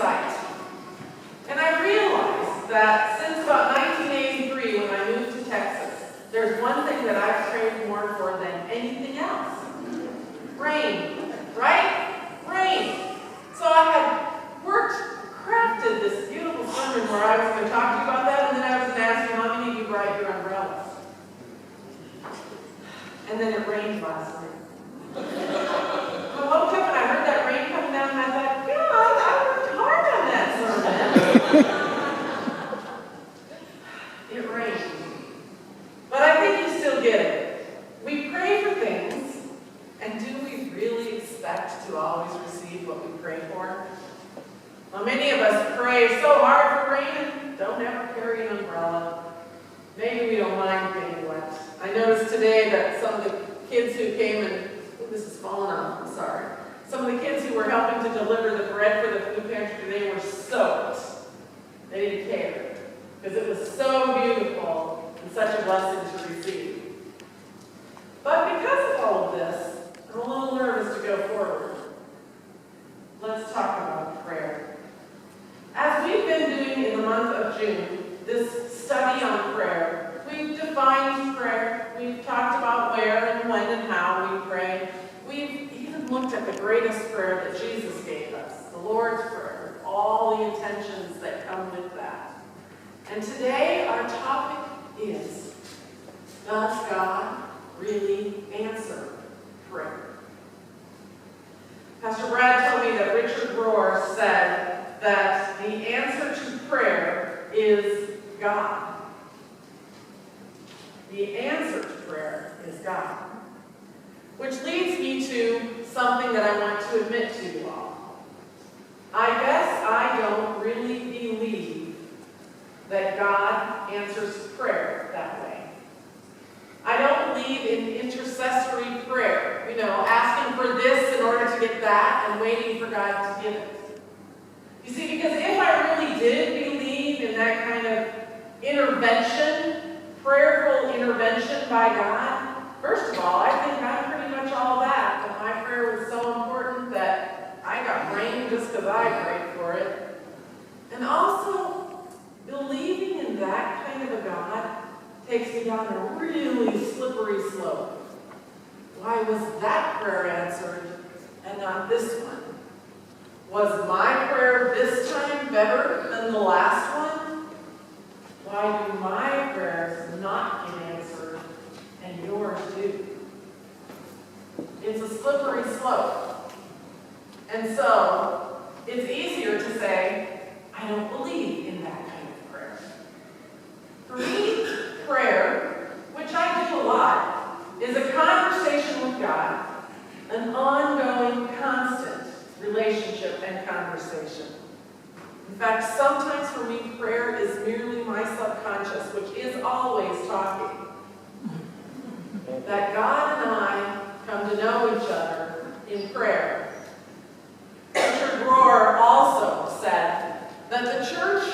insight. And I realized that since about 1983, when I moved to Texas, there's one thing that I've prayed more for than anything else. Rain, right? Rain. So I had crafted this beautiful sermon where I was going to talk to you about that, and then I was going to ask you how many of you brought your umbrellas. And then it rained last night. I woke up and I heard that rain coming down, and I thought, God, I worked hard on that sermon. It rained. But I think you still get it. We pray for things, and do we really expect to always receive what we pray for? Well, many of us pray so hard for rain and don't ever carry an umbrella. Maybe we don't mind getting wet. I noticed today that some of the kids who came and, this is falling off, I'm sorry. Some of the kids who were helping to deliver the bread for the food pantry today were soaked. They didn't care, because it was so beautiful and such a blessing to receive. But because of all of this, I'm a little nervous to go forward. Let's talk about prayer. As we've been doing in the month of June, this study on prayer, we've defined prayer. We've talked about where and when and how we pray. We've even looked at the greatest prayer that Jesus gave us, the Lord's Prayer, with all the intentions that come with that. And today our topic is, does God really answer prayer? Pastor Brad told me that Richard Rohr said that the answer to prayer is God. The answer to prayer is God. Which leads me to something that I want to admit to you all. I guess I don't really believe that God answers prayer that way. I don't believe in intercessory prayer, asking for this in order to get that and waiting for God to give it. You see, because if I really did believe in that kind of intervention, prayerful intervention by God, first of all, I think I'm pretty much all that. But my prayer was so important that I got rain just because I prayed for it. And also, believing in that kind of a God takes me down a really slippery slope. Why was that prayer answered and not this one? Was my prayer this time better than the last one? Why do my prayers not get answered and yours do? It's a slippery slope. And so, it's easier to say, I don't believe in that kind of prayer. For me, prayer, which I do a lot, is a conversation with God, an ongoing, constant relationship and conversation. In fact, sometimes for me, prayer is merely my subconscious, which is always talking. That God and I come to know each other in prayer. Richard Rohr also said that the church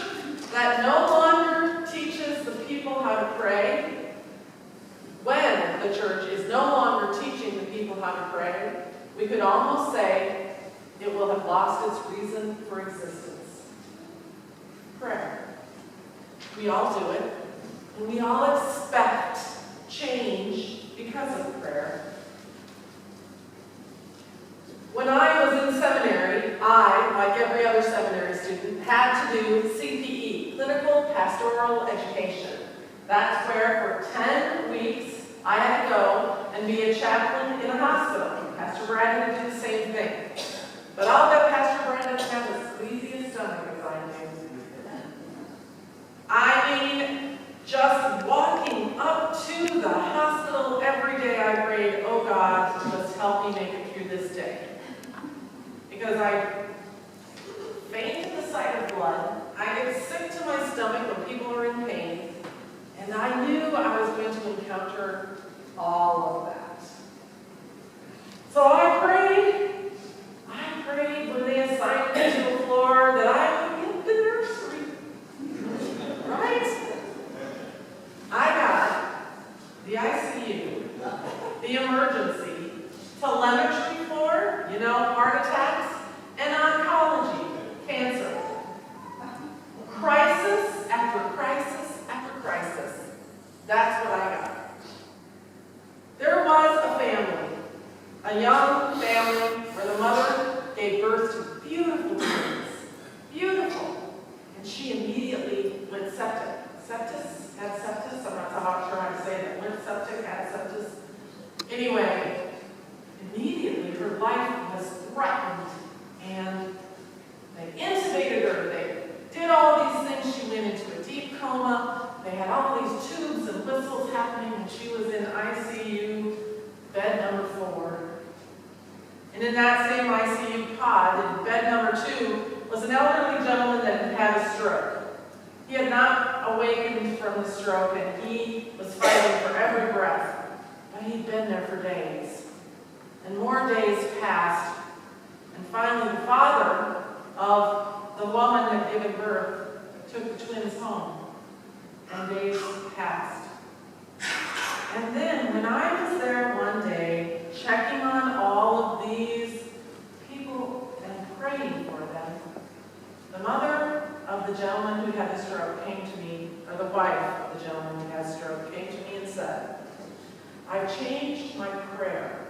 that no longer teaches the people how to pray, when the church is no longer teaching the people how to pray, we could almost say it will have lost its reason for existence. Prayer. We all do it, and we all expect change because of prayer. When I was in seminary, I, like every other seminary student, had to do CPE, Clinical Pastoral Education. That's where for 10 weeks I had to go and be a chaplain in a hospital. Pastor Brad had to do the same thing. But I'll bet Pastor Brad doesn't have the squeeziest stomach as I do. I mean, just walking up to the hospital every day I prayed, oh God, just help me make it through this day. Because I faint at the sight of blood, I get sick to my stomach when people are in pain, and I knew I was going to encounter all of that. So I prayed when they assigned me to the floor that I would get the nursery. Right? I got the ICU, the emergency, telemetry floor, heart attacks, and oncology, cancer. that same ICU pod, in bed number 2, was an elderly gentleman that had had a stroke. He had not awakened from the stroke, and he was fighting for every breath. But he'd been there for days. And more days passed. And finally, the father of the woman that had given birth took the twins home. And days passed. And then, when I was there one day, checking on all of these people and praying for them, the mother of the gentleman who had the stroke came to me, or the wife of the gentleman who had a stroke came to me and said, "I've changed my prayer."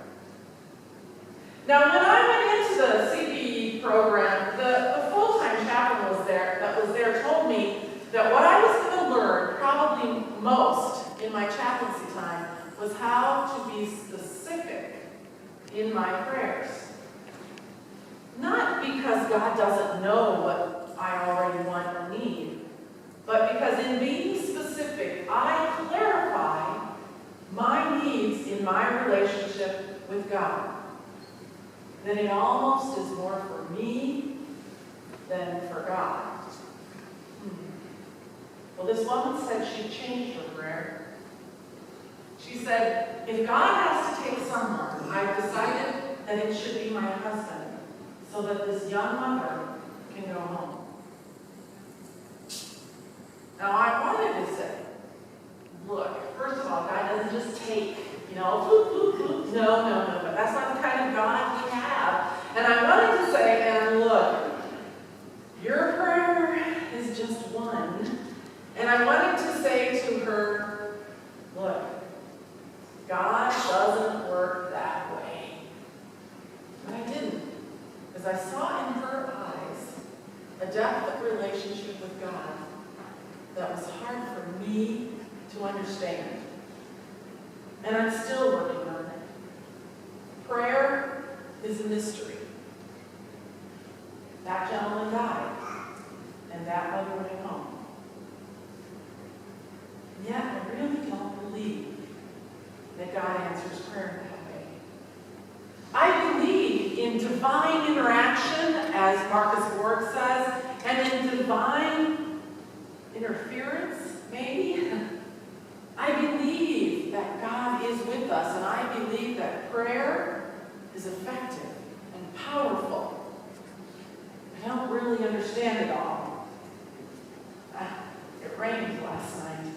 Now, when I went into the CPE program, the full-time chaplain that was there told me that what I was going to learn, probably most in my chaplaincy time, was how to be specific in my prayers. Not because God doesn't know what I already want or need, but because in being specific, I clarify my needs in my relationship with God. Then it almost is more for me than for God. Well, this woman said she changed her prayer. She said, if God has to take someone, I've decided that it should be my husband, so that this young mother can go home. Now, I wanted to say, look, first of all, God doesn't just take, floop, floop, floop. No, but that's not the kind of God we have. And I wanted to say, and look, your prayer is just one. And I wanted to say to her, look, God doesn't work that way. But I didn't, because I saw in her eyes a depth of relationship with God that was hard for me to understand. And I'm still working on it. Prayer is a mystery. That gentleman died, and that mother went home. And yet, I really don't believe that God answers prayer that way. I believe in divine interaction, as Marcus Borg says, and in divine interference, maybe. I believe that God is with us, and I believe that prayer is effective and powerful. I don't really understand it all. It rained last night.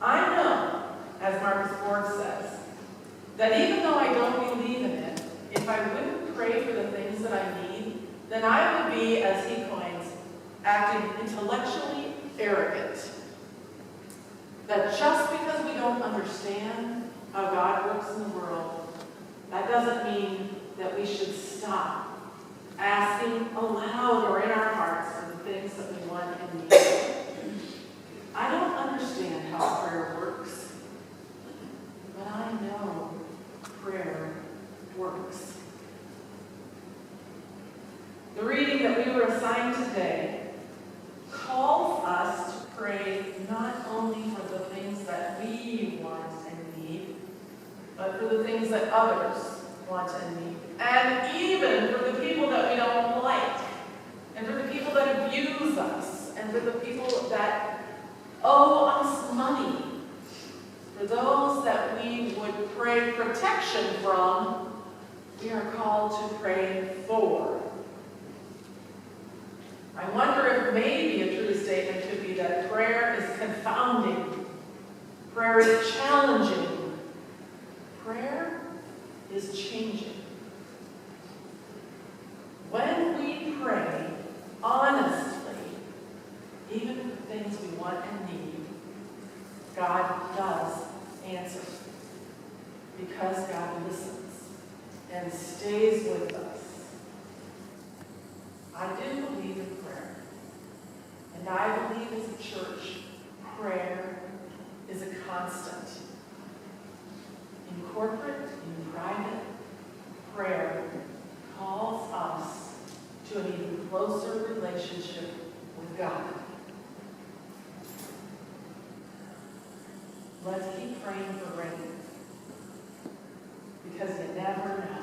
I know, as Marcus Borg says, that even though I don't believe in it, if I wouldn't pray for the things that I need, then I would be, as he coins, acting intellectually arrogant. That just because we don't understand how God works in the world, that doesn't mean that we should stop asking aloud or in our hearts for the things that we want and need. I don't understand how prayer works, but I know prayer works. The reading that we were assigned today calls us to pray not only for the things that we want and need, but for the things that others want and need. And even for the people that we don't like, and for the people that abuse us, and for the people that owe us money, for those that we would pray protection from, we are called to pray for. I wonder if maybe a true statement could be that prayer is confounding. Prayer is challenging. Prayer is changing. When we pray honestly, even for things we want and need, God does answer. Because God listens and stays with us. I do believe in prayer. And I believe as a church, prayer is a constant. In corporate, in private, prayer calls us to an even closer relationship with God. Let's keep praying for rain, because you never know.